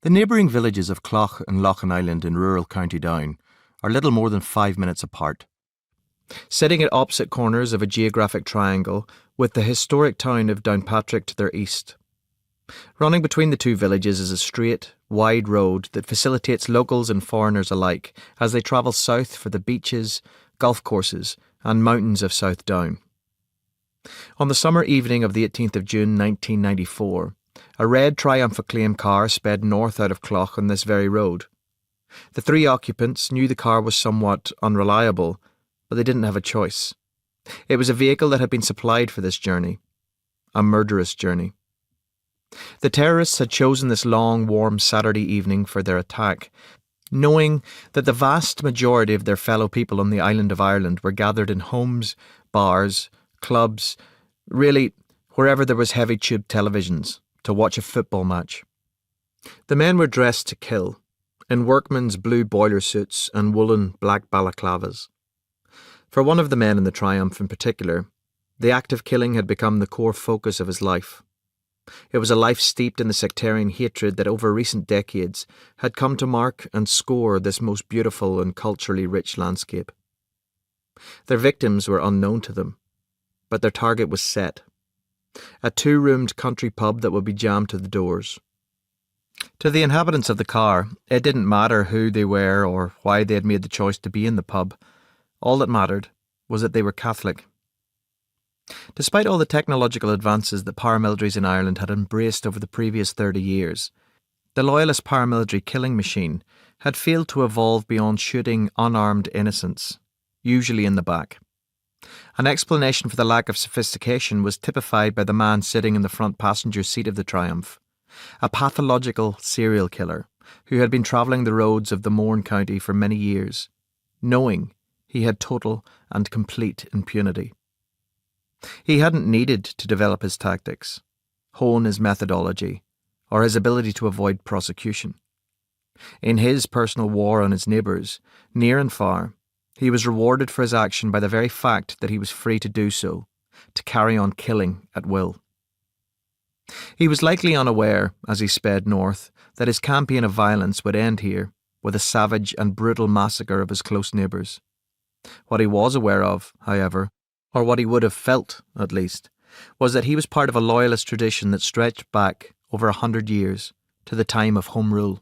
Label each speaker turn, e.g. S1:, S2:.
S1: The neighbouring villages of Clough and Loughinisland in rural County Down are little more than 5 minutes apart. Sitting at opposite corners of a geographic triangle with the historic town of Downpatrick to their east. Running between the two villages is a straight, wide road that facilitates locals and foreigners alike as they travel south for the beaches, golf courses and mountains of South Down. On the summer evening of the 18th of June 1994, a red Triumph Acclaim car sped north out of Clough on this very road. The three occupants knew the car was somewhat unreliable, but they didn't have a choice. It was a vehicle that had been supplied for this journey. A murderous journey. The terrorists had chosen this long, warm Saturday evening for their attack, knowing that the vast majority of their fellow people on the island of Ireland were gathered in homes, bars, clubs, really wherever there was heavy tube televisions, to watch a football match. The men were dressed to kill, in workmen's blue boiler suits and woolen black balaclavas. For one of the men in the Triumph in particular, the act of killing had become the core focus of his life. It was a life steeped in the sectarian hatred that over recent decades had come to mark and score this most beautiful and culturally rich landscape. Their victims were unknown to them, but their target was set. A two-roomed country pub that would be jammed to the doors. To the inhabitants of the car, it didn't matter who they were or why they had made the choice to be in the pub. All that mattered was that they were Catholic. Despite all the technological advances that paramilitaries in Ireland had embraced over the previous 30 years, the loyalist paramilitary killing machine had failed to evolve beyond shooting unarmed innocents, usually in the back. An explanation for the lack of sophistication was typified by the man sitting in the front passenger seat of the Triumph, a pathological serial killer who had been travelling the roads of the Mourne County for many years, knowing he had total and complete impunity. He hadn't needed to develop his tactics, hone his methodology, or his ability to avoid prosecution. In his personal war on his neighbours, near and far, he was rewarded for his action by the very fact that he was free to do so, to carry on killing at will. He was likely unaware, as he sped north, that his campaign of violence would end here with a savage and brutal massacre of his close neighbours. What he was aware of, however, or what he would have felt, at least, was that he was part of a loyalist tradition that stretched back over 100 years to the time of Home Rule.